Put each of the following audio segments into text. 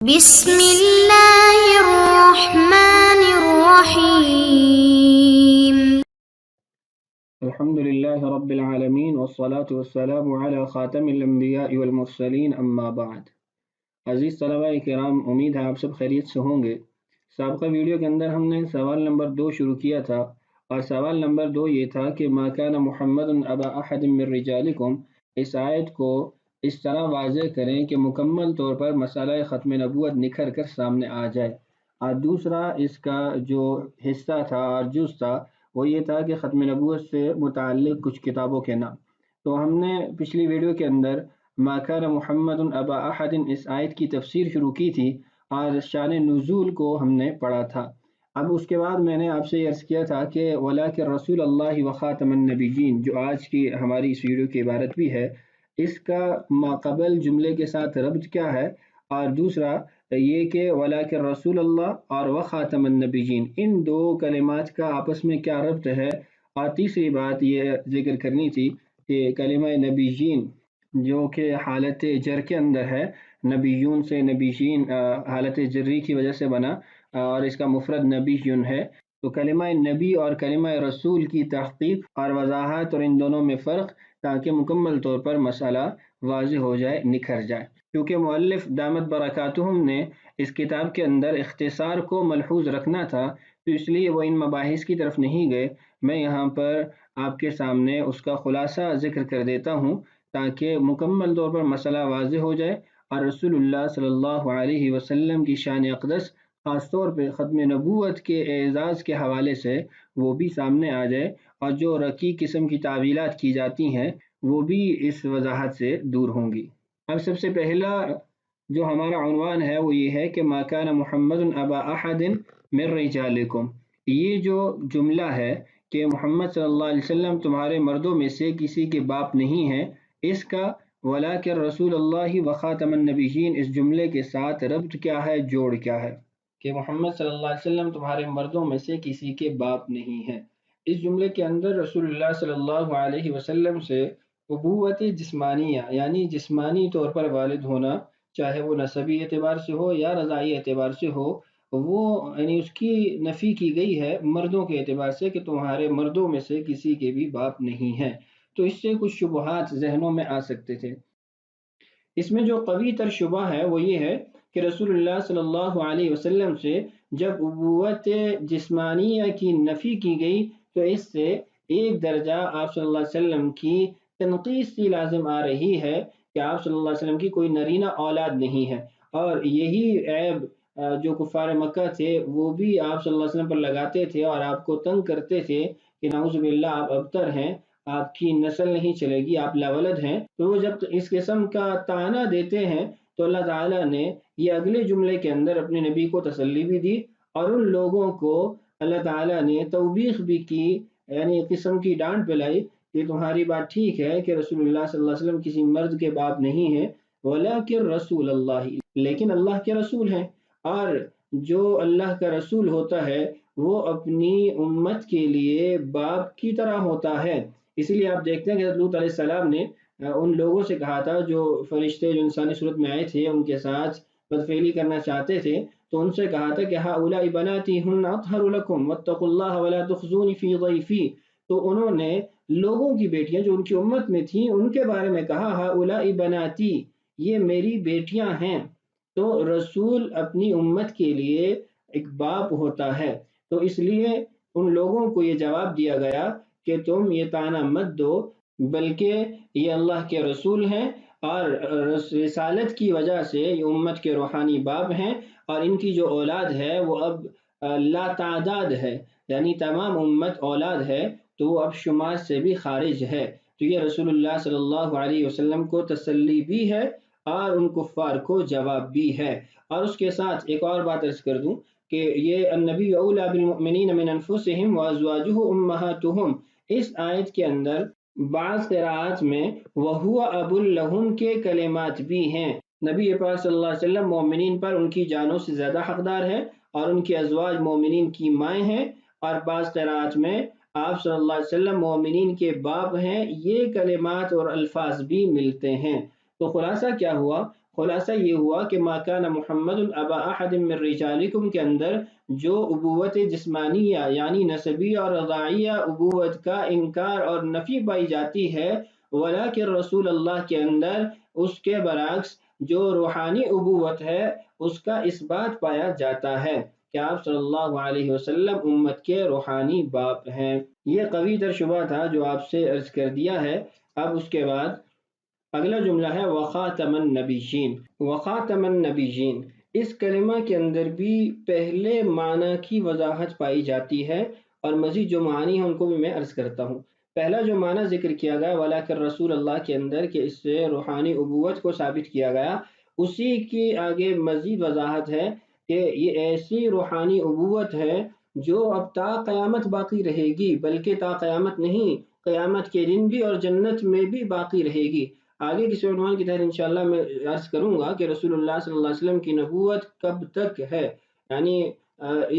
بسم اللہ الرحمن الرحیم۔ الحمد للہ رب العالمین والصلاة والسلام علی خاتم الانبیاء والمرسلین اما بعد۔ عزیز طلباء کرام، امید ہے آپ سب خیریت سے ہوں گے۔ سابقہ ویڈیو کے اندر ہم نے سوال نمبر 2 شروع کیا تھا، اور سوال نمبر 2 یہ تھا کہ ما کان محمد ابا احد من رجالکم، اس آیت کو اس طرح واضح کریں کہ مکمل طور پر مسئلہ ختم نبوت نکھر کر سامنے آ جائے۔ اور دوسرا اس کا جو حصہ تھا اور جز تھا وہ یہ تھا کہ ختم نبوت سے متعلق کچھ کتابوں کے نام۔ تو ہم نے پچھلی ویڈیو کے اندر ما کان محمد ابا احد اس آیت کی تفسیر شروع کی تھی اور شان نزول کو ہم نے پڑھا تھا۔ اب اس کے بعد میں نے آپ سے عرض کیا تھا کہ ولیکن رسول اللہ وخاتم النبیین، جو آج کی ہماری اس ویڈیو کی عبارت بھی ہے، اس کا ماقبل جملے کے ساتھ ربط کیا ہے، اور دوسرا یہ کہ ولیکن رسول اللہ اور وخاتم النبیین، ان دو کلمات کا آپس میں کیا ربط ہے، اور تیسری بات یہ ذکر کرنی تھی کہ کلمہ نبیین جو کہ حالت جر کے اندر ہے، نبیون سے نبیین حالت جری کی وجہ سے بنا، اور اس کا مفرد نبیون ہے۔ تو کلمہ نبی اور کلمہ رسول کی تحقیق اور وضاحت اور ان دونوں میں فرق، تاکہ مکمل طور پر مسئلہ واضح ہو جائے، نکھر جائے۔ کیونکہ مؤلف دامت برکاتہم نے اس کتاب کے اندر اختصار کو ملحوظ رکھنا تھا، تو اس لیے وہ ان مباحث کی طرف نہیں گئے۔ میں یہاں پر آپ کے سامنے اس کا خلاصہ ذکر کر دیتا ہوں تاکہ مکمل طور پر مسئلہ واضح ہو جائے، اور رسول اللہ صلی اللہ علیہ وسلم کی شان اقدس، خاص طور پہ ختم نبوت کے اعزاز کے حوالے سے وہ بھی سامنے آ جائے، اور جو رقیق قسم کی تعویلات کی جاتی ہیں وہ بھی اس وضاحت سے دور ہوں گی۔ اب سب سے پہلا جو ہمارا عنوان ہے وہ یہ ہے کہ ما کان محمد ابا احد من رجالکم، یہ جو جملہ ہے کہ محمد صلی اللہ علیہ وسلم تمہارے مردوں میں سے کسی کے باپ نہیں ہیں، اس کا ولیکن رسول اللہ وخاتم النبیین اس جملے کے ساتھ ربط کیا ہے، جوڑ کیا ہے کہ محمد صلی اللہ علیہ وسلم تمہارے مردوں میں سے کسی کے باپ نہیں ہیں۔ اس جملے کے اندر رسول اللہ صلی اللہ علیہ وسلم سے ابوت جسمانیہ، یعنی جسمانی طور پر والد ہونا، چاہے وہ نسبی اعتبار سے ہو یا رضاعی اعتبار سے ہو، وہ یعنی اس کی نفی کی گئی ہے مردوں کے اعتبار سے کہ تمہارے مردوں میں سے کسی کے بھی باپ نہیں ہیں۔ تو اس سے کچھ شبہات ذہنوں میں آ سکتے تھے۔ اس میں جو قوی تر شبہ ہے وہ یہ ہے کہ رسول اللہ صلی اللہ علیہ وسلم سے جب ابوت جسمانیہ کی نفی کی گئی تو اس سے ایک درجہ آپ صلی اللہ علیہ وسلم کی تنقیص سی لازم آ رہی ہے کہ آپ صلی اللہ علیہ وسلم کی کوئی نرینہ اولاد نہیں ہے، اور یہی عیب جو کفار مکہ تھے وہ بھی آپ صلی اللہ علیہ وسلم پر لگاتے تھے اور آپ کو تنگ کرتے تھے کہ نعوذ باللہ آپ ابتر ہیں، آپ کی نسل نہیں چلے گی، آپ لاولد ہیں۔ تو وہ جب اس قسم کا طعنہ دیتے ہیں تو اللہ تعالیٰ نے یہ اگلے جملے کے اندر اپنے نبی کو تسلی بھی دی، اور ان لوگوں کو اللہ تعالیٰ نے توبیخ بھی کی، یعنی قسم کی ڈانٹ پلائی کہ تمہاری بات ٹھیک ہے کہ رسول اللہ صلی اللہ علیہ وسلم کسی مرد کے باپ نہیں ہیں، ولیکن رسول اللہ، لیکن اللہ کے رسول ہیں، اور جو اللہ کا رسول ہوتا ہے وہ اپنی امت کے لیے باپ کی طرح ہوتا ہے۔ اسی لیے آپ دیکھتے ہیں کہ لوط علیہ السلام نے ان لوگوں سے کہا تھا جو فرشتے جو انسانی صورت میں آئے تھے ان کے ساتھ بدفعلی کرنا چاہتے تھے، تو ان سے کہا تھا کہ ہؤلاء بناتی ہن اطہر لکم واتقوا اللہ ولا تخزونی فی ضیفی۔ تو انہوں نے لوگوں کی بیٹیاں جو ان کی امت میں تھیں ان کے بارے میں کہا ہؤلاء بناتی، یہ میری بیٹیاں ہیں۔ تو رسول اپنی امت کے لیے ایک باپ ہوتا ہے، تو اس لیے ان لوگوں کو یہ جواب دیا گیا کہ تم یہ طعنہ مت دو، بلکہ یہ اللہ کے رسول ہیں، اور رسالت کی وجہ سے یہ امت کے روحانی باپ ہیں، اور ان کی جو اولاد ہے وہ اب لا تعداد ہے، یعنی تمام امت اولاد ہے، تو وہ اب شمار سے بھی خارج ہے۔ تو یہ رسول اللہ صلی اللہ علیہ وسلم کو تسلی بھی ہے اور ان کفار کو جواب بھی ہے۔ اور اس کے ساتھ ایک اور بات عرض کر دوں کہ یہ النبی اولی بالمؤمنین من انفسہم وازواجہ امہاتہم، اس آیت کے اندر بعض قراءات میں وَهُوَ أَبٌ لَهُمْ کے کلمات بھی ہیں۔ نبی پاک صلی اللہ علیہ وسلم مومنین پر ان کی جانوں سے زیادہ حقدار ہے، اور ان کے ازواج مومنین کی مائیں ہیں، اور بعض قراءات میں آپ صلی اللہ علیہ وسلم مومنین کے باپ ہیں، یہ کلمات اور الفاظ بھی ملتے ہیں۔ تو خلاصہ کیا ہوا؟ خلاصہ یہ ہوا کہ ما کان محمد ابا احد من رجالکم کے اندر جو ابوت جسمانیہ یعنی نسبی اور رضاعیہ ابوت کا انکار اور نفی پائی جاتی ہے، ولیکن رسول اللہ کے اندر اس کے برعکس جو روحانی ابوت ہے اس کا اثبات پایا جاتا ہے کہ آپ صلی اللہ علیہ وسلم امت کے روحانی باپ ہیں۔ یہ قوی تر شبہ تھا جو آپ سے عرض کر دیا ہے۔ اب اس کے بعد اگلا جملہ ہے وخاتم النبیین۔ وخاتم النبیین اس کلمہ کے اندر بھی پہلے معنی کی وضاحت پائی جاتی ہے، اور مزید جو معنی ہیں ان کو بھی میں عرض کرتا ہوں۔ پہلا جو معنی ذکر کیا گیا ولیکن رسول اللہ کے اندر کہ اس سے روحانی ابوت کو ثابت کیا گیا، اسی کی آگے مزید وضاحت ہے کہ یہ ایسی روحانی ابوت ہے جو اب تا قیامت باقی رہے گی، بلکہ تا قیامت نہیں، قیامت کے دن بھی اور جنت میں بھی باقی رہے گی۔ آگے کسی عنوان کی تحت انشاءاللہ میں عرض کروں گا کہ رسول اللہ صلی اللہ علیہ وسلم کی نبوت کب تک ہے، یعنی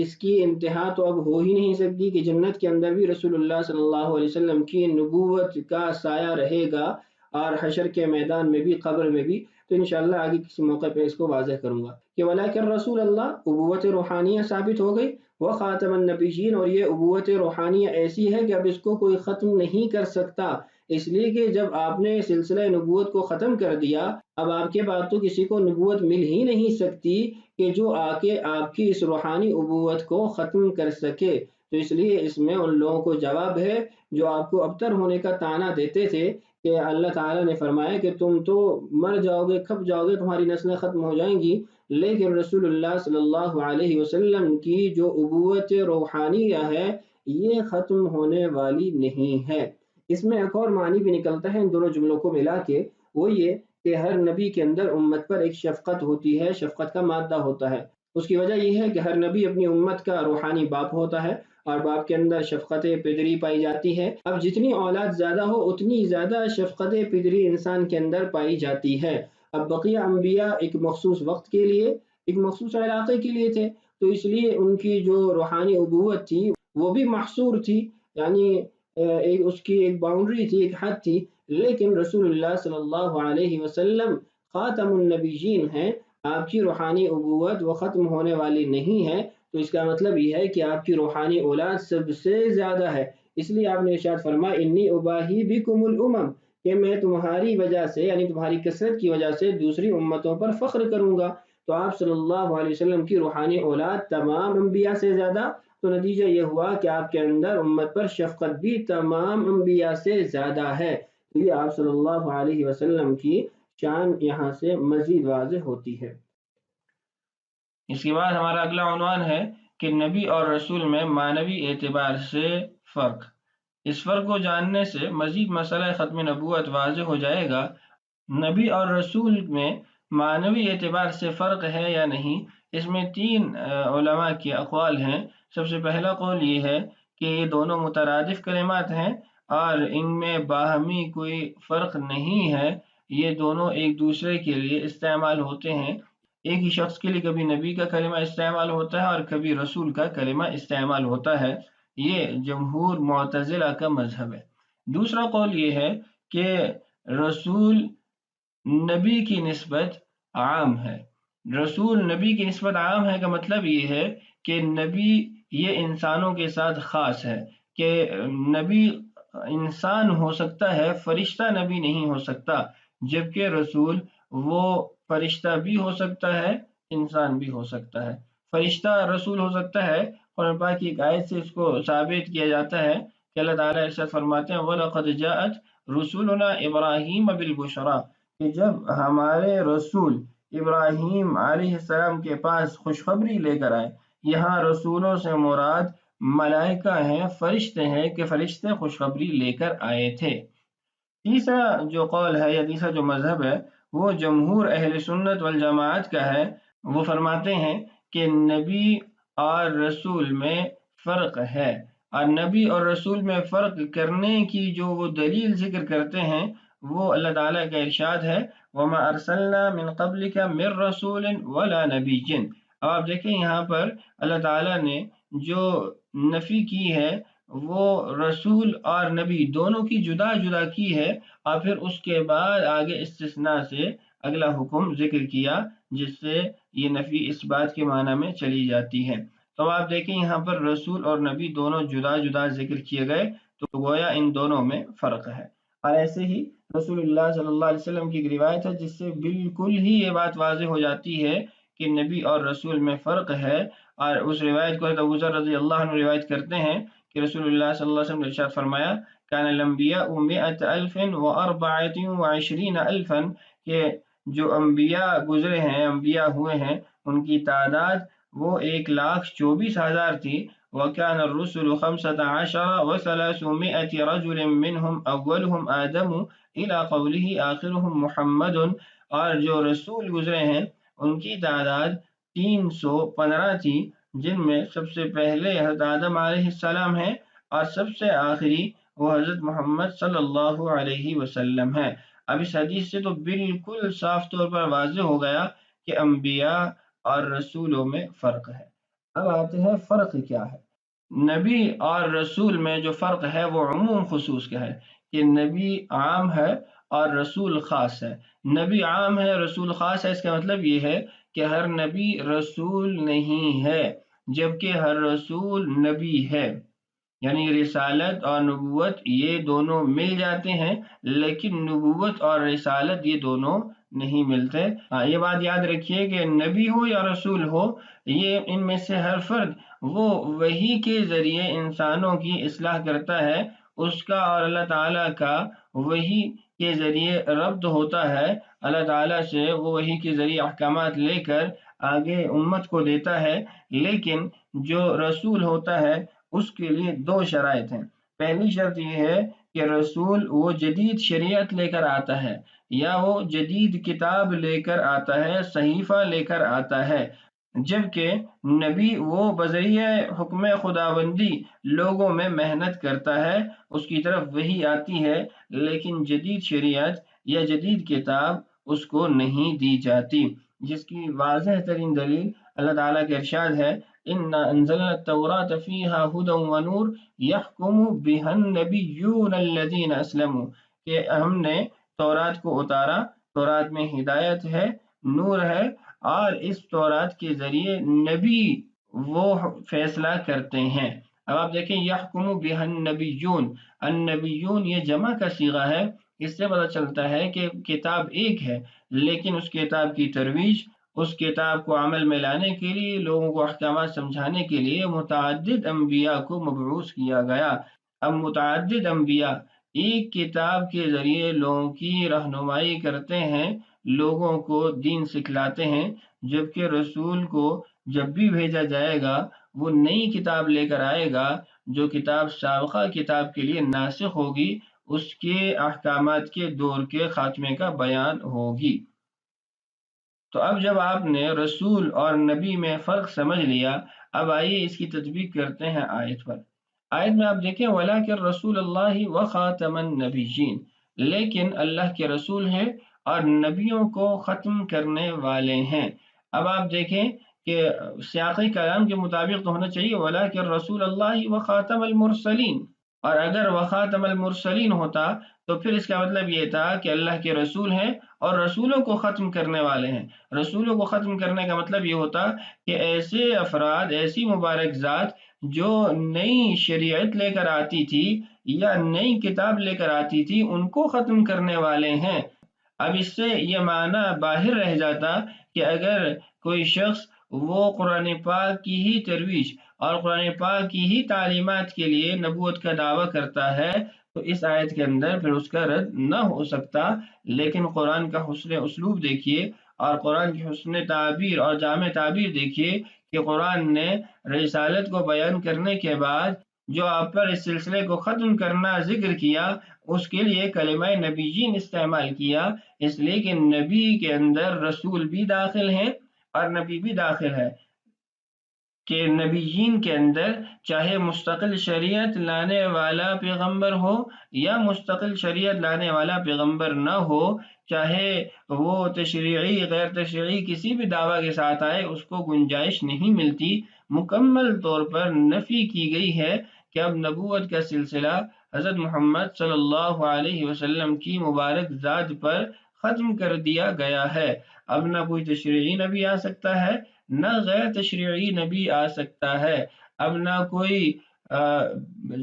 اس کی انتہا تو اب ہو ہی نہیں سکتی کہ جنت کے اندر بھی رسول اللہ صلی اللہ علیہ وسلم کی نبوت کا سایہ رہے گا، اور حشر کے میدان میں بھی، قبر میں بھی۔ تو انشاءاللہ آگے کسی موقع پہ اس کو واضح کروں گا کہ ولیکن رسول اللہ ابوت روحانیہ ثابت ہو گئی، وہ خاتم النبیین، اور یہ ابوت روحانیہ ایسی ہے کہ اب اس کو کوئی ختم نہیں کر سکتا، اس لیے کہ جب آپ نے سلسلہ نبوت کو ختم کر دیا، اب آپ کے بعد تو کسی کو نبوت مل ہی نہیں سکتی کہ جو آ کے آپ کی اس روحانی ابوت کو ختم کر سکے۔ تو اس لیے اس میں ان لوگوں کو جواب ہے جو آپ کو ابتر ہونے کا طعنہ دیتے تھے کہ اللہ تعالیٰ نے فرمایا کہ تم تو مر جاؤ گے، کھپ جاؤ گے، تمہاری نسلیں ختم ہو جائیں گی، لیکن رسول اللہ صلی اللہ علیہ وسلم کی جو ابوت روحانیہ ہے یہ ختم ہونے والی نہیں ہے۔ اس میں ایک اور معنی بھی نکلتا ہے ان دونوں جملوں کو ملا کے، وہ یہ کہ ہر نبی کے اندر امت پر ایک شفقت ہوتی ہے، شفقت کا مادہ ہوتا ہے۔ اس کی وجہ یہ ہے کہ ہر نبی اپنی امت کا روحانی باپ ہوتا ہے، اور باپ کے اندر شفقت پدری پائی جاتی ہے۔ اب جتنی اولاد زیادہ ہو اتنی زیادہ شفقت پدری انسان کے اندر پائی جاتی ہے۔ اب بقیہ انبیاء ایک مخصوص وقت کے لیے، ایک مخصوص علاقے کے لیے تھے، تو اس لیے ان کی جو روحانی ابوت تھی وہ بھی محصور تھی، یعنی اس کی ایک باؤنڈری تھی، ایک حد تھی، لیکن رسول اللہ صلی اللہ علیہ وسلم خاتم النبیین ہیں، آپ کی روحانی ابوت وہ ختم ہونے والی نہیں ہے۔ تو اس کا مطلب یہ ہے کہ آپ کی روحانی اولاد سب سے زیادہ ہے، اس لیے آپ نے ارشاد فرمایا انی اباہی بکم الامم، کہ میں تمہاری وجہ سے یعنی تمہاری کثرت کی وجہ سے دوسری امتوں پر فخر کروں گا۔ تو آپ صلی اللہ علیہ وسلم کی روحانی اولاد تمام انبیاء سے زیادہ، تو نتیجہ یہ ہوا کہ آپ کے اندر امت پر شفقت بھی تمام انبیاء سے زیادہ ہے۔ تو یہ آپ صلی اللہ علیہ وسلم کی شان یہاں سے مزید واضح ہوتی ہے۔ اس کے بعد ہمارا اگلا عنوان ہے کہ نبی اور رسول میں معنوی اعتبار سے فرق۔ اس فرق کو جاننے سے مزید مسئلہ ختم نبوت واضح ہو جائے گا۔ نبی اور رسول میں معنوی اعتبار سے فرق ہے یا نہیں، اس میں تین علماء کے اقوال ہیں۔ سب سے پہلا قول یہ ہے کہ یہ دونوں مترادف کلمات ہیں اور ان میں باہمی کوئی فرق نہیں ہے، یہ دونوں ایک دوسرے کے لیے استعمال ہوتے ہیں۔ ایک ہی شخص کے لیے کبھی نبی کا کلمہ استعمال ہوتا ہے اور کبھی رسول کا کلمہ استعمال ہوتا ہے، یہ جمہور معتزلہ کا مذہب ہے۔ دوسرا قول یہ ہے کہ رسول نبی کی نسبت عام ہے۔ رسول نبی کی نسبت عام ہے کا مطلب یہ ہے کہ نبی یہ انسانوں کے ساتھ خاص ہے، کہ نبی انسان ہو سکتا ہے، فرشتہ نبی نہیں ہو سکتا، جبکہ رسول وہ فرشتہ بھی ہو سکتا ہے، انسان بھی ہو سکتا ہے۔ فرشتہ رسول ہو سکتا ہے، قرآن پاک کی ایک آیت سے اس کو ثابت کیا جاتا ہے کہ اللہ تعالیٰ ارشاد فرماتے ہیں وَلَقَدْ جَاءَتْ رُسُلُنَا إِبْرَاهِيمَ بِالْبُشْرَىٰ، کہ جب ہمارے رسول ابراہیم علیہ السلام کے پاس خوشخبری لے کر آئے، یہاں رسولوں سے مراد ملائکہ ہیں، فرشتے ہیں، کہ فرشتے خوشخبری لے کر آئے تھے۔ تیسرا جو قول ہے یا تیسرا جو مذہب ہے وہ جمہور اہل سنت والجماعت کا ہے۔ وہ فرماتے ہیں کہ نبی اور رسول میں فرق ہے، اور نبی اور رسول میں فرق کرنے کی جو وہ دلیل ذکر کرتے ہیں وہ اللہ تعالیٰ کا ارشاد ہے وَمَا أَرْسَلْنَا مِن قَبْلِكَ مِن رَّسُولٍ وَلَا نَبِيٍّ۔ اب آپ دیکھیں یہاں پر اللہ تعالیٰ نے جو نفی کی ہے وہ رسول اور نبی دونوں کی جدا جدا کی ہے، اور پھر اس کے بعد آگے استثناء سے اگلا حکم ذکر کیا جس سے یہ نفی اس بات کے معنی میں چلی جاتی ہے۔ تو آپ دیکھیں یہاں پر رسول اور نبی دونوں جدا جدا ذکر کیے گئے، تو گویا ان دونوں میں فرق ہے۔ اور ایسے ہی رسول اللہ صلی اللہ علیہ وسلم کی ایک روایت ہے جس سے بالکل ہی یہ بات واضح ہو جاتی ہے کہ نبی اور رسول میں فرق ہے، اور اس روایت کو ابو ذر رضی اللہ عنہ روایت کرتے ہیں کہ رسول اللہ صلی اللہ علیہ وسلم نے ارشاد فرمایا کان الانبیاء 124,000 کہ جو انبیاء گزرے ہیں، انبیاء ہوئے ہیں، ان کی تعداد وہ 1,24,000 تھی۔ وَكَانَ الرُّسُلُ 15,300 رَجُلٍ مِّنْهُمْ أَوَّلُهُمْ آدَمُ إِلَى قَوْلِهِ آخِرُهُم مُحَمَّدٌ، اور جو رسول گزرے ہیں ان کی تعداد 315 تھی، جن میں سب سے پہلے حضرت آدم علیہ السلام ہیں اور سب سے آخری وہ حضرت محمد صلی اللہ علیہ وسلم ہے۔ اب اس حدیث سے تو بالکل صاف طور پر واضح ہو گیا کہ انبیاء اور رسولوں میں فرق ہے۔ اب آتے ہیں فرق کیا ہے۔ نبی اور رسول میں جو فرق ہے وہ عموم خصوص کا ہے کہ نبی عام ہے اور رسول خاص ہے۔ نبی عام ہے، رسول خاص ہے، اس کا مطلب یہ ہے کہ ہر نبی رسول نہیں ہے جبکہ ہر رسول نبی ہے، یعنی رسالت اور نبوت یہ دونوں مل جاتے ہیں، لیکن نبوت اور رسالت یہ دونوں نہیں ملتے۔ یہ بات یاد رکھیے کہ نبی ہو یا رسول ہو، یہ ان میں سے ہر فرد وہ وحی کے ذریعے انسانوں کی اصلاح کرتا ہے، اس کا اور اللہ تعالیٰ کا وحی کے ذریعے ربط ہوتا ہے، اللہ تعالیٰ سے وہ وحی کے ذریعے احکامات لے کر آگے امت کو دیتا ہے۔ لیکن جو رسول ہوتا ہے اس کے لیے دو شرائط ہیں۔ پہلی شرط یہ ہے کہ رسول وہ جدید شریعت لے کر آتا ہے، یا وہ جدید کتاب لے کر آتا ہے، صحیفہ لے کر آتا ہے، جبکہ نبی وہ بذریعہ حکم خداوندی لوگوں میں محنت کرتا ہے، اس کی طرف وحی آتی ہے، لیکن جدید شریعت یا جدید کتاب اس کو نہیں دی جاتی، جس کی واضح ترین دلیل اللہ تعالیٰ کا ارشاد ہے اِنَّا أَنزَلْنَا التَّوْرَاةَ فِيهَا هُدًى وَنُورٌ يَحْكُمُ بِهَا النَّبِيُّونَ الَّذِينَ أَسْلَمُوا، کہ ہم نے تورات کو اتارا، تورات میں ہدایت ہے، نور ہے، اور اس تورات کے ذریعے نبی وہ فیصلہ کرتے ہیں۔ اب آپ دیکھیں یحکم بها النبیون، النبیون یہ جمع کا صیغہ ہے، اس سے پتہ چلتا ہے کہ کتاب ایک ہے، لیکن اس کتاب کی ترویج، اس کتاب کو عمل میں لانے کے لیے، لوگوں کو احکامات سمجھانے کے لیے متعدد انبیاء کو مبعوث کیا گیا۔ اب متعدد انبیاء ایک کتاب کے ذریعے لوگوں کی رہنمائی کرتے ہیں، لوگوں کو دین سکھلاتے ہیں، جبکہ رسول کو جب بھی بھیجا جائے گا وہ نئی کتاب لے کر آئے گا، جو کتاب سابقہ کتاب کے لیے ناسخ ہوگی، اس کے احکامات کے دور کے خاتمے کا بیان ہوگی۔ تو اب جب آپ نے رسول اور نبی میں فرق سمجھ لیا، اب آئیے اس کی تطبیق کرتے ہیں آیت پر۔ آیت میں آپ دیکھیں وَلَٰكِن رَسُولَ اللَّهِ وَخَاتَمَ النَّبِيِّينَ، لیکن اللہ کے رسول ہیں اور نبیوں کو ختم کرنے والے ہیں۔ اب آپ دیکھیں کہ سیاقی کلام کے مطابق تو ہونا چاہیے وَلَٰكِن رَسُولَ اللَّهِ وَخَاتَمَ الْمُرْسَلِينَ، اور اگر وَخَاتَمَ الْمُرْسَلِينَ ہوتا تو پھر اس کا مطلب یہ تھا کہ اللہ کے رسول ہیں اور رسولوں کو ختم کرنے والے ہیں۔ رسولوں کو ختم کرنے کا مطلب یہ ہوتا کہ ایسے افراد، ایسی مبارک ذات جو نئی شریعت لے کر آتی تھی یا نئی کتاب لے کر آتی تھی، ان کو ختم کرنے والے ہیں۔ اب اس سے یہ معنی باہر رہ جاتا کہ اگر کوئی شخص وہ قرآن پاک کی ہی ترویج اور قرآن پاک کی ہی تعلیمات کے لیے نبوت کا دعویٰ کرتا ہے تو اس آیت کے اندر پھر اس کا رد نہ ہو سکتا، لیکن قرآن کا حسن اسلوب دیکھیے اور قرآن کی حسن تعبیر اور جامع تعبیر دیکھیے کہ قرآن نے رسالت کو بیان کرنے کے بعد جو آپ پر اس سلسلے کو ختم کرنا ذکر کیا، اس کے لیے کلمہ نبیین استعمال کیا، اس لیے کہ نبی کے اندر رسول بھی داخل ہیں اور نبی بھی داخل ہے، کہ نبیین کے اندر چاہے مستقل شریعت لانے والا پیغمبر ہو یا مستقل شریعت لانے والا پیغمبر نہ ہو، چاہے وہ تشریعی غیر تشریعی کسی بھی دعویٰ کے ساتھ آئے، اس کو گنجائش نہیں ملتی۔ مکمل طور پر نفی کی گئی ہے کہ اب نبوت کا سلسلہ حضرت محمد صلی اللہ علیہ وسلم کی مبارک ذات پر ختم کر دیا گیا ہے۔ اب نہ کوئی تشریعی نبی آ سکتا ہے، نہ غیر تشریعی نبی آ سکتا ہے، اب نہ کوئی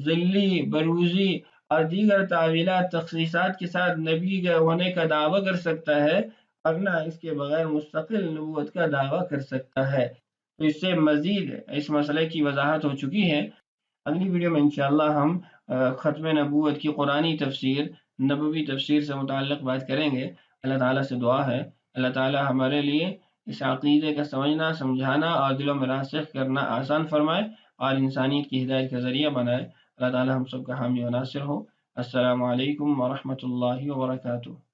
ذلی، بروزی اور دیگر تعویلات، تخصیصات کے ساتھ نبی ہونے کا دعویٰ کر سکتا ہے، اور نہ اس کے بغیر مستقل نبوت کا دعویٰ کر سکتا ہے۔ تو اس سے مزید اس مسئلے کی وضاحت ہو چکی ہے۔ اگلی ویڈیو میں انشاءاللہ ہم ختم نبوت کی قرآنی تفسیر، نبوی تفسیر سے متعلق بات کریں گے۔ اللہ تعالیٰ سے دعا ہے اللہ تعالیٰ ہمارے لیے اس عقیدے کا سمجھنا، سمجھانا اور دلوں میں راسخ کرنا آسان فرمائے اور انسانیت کی ہدایت کا ذریعہ بنائے۔ اللہ تعالیٰ ہم سب کا حامی و ناصر ہو۔ السلام علیکم ورحمۃ اللہ وبرکاتہ۔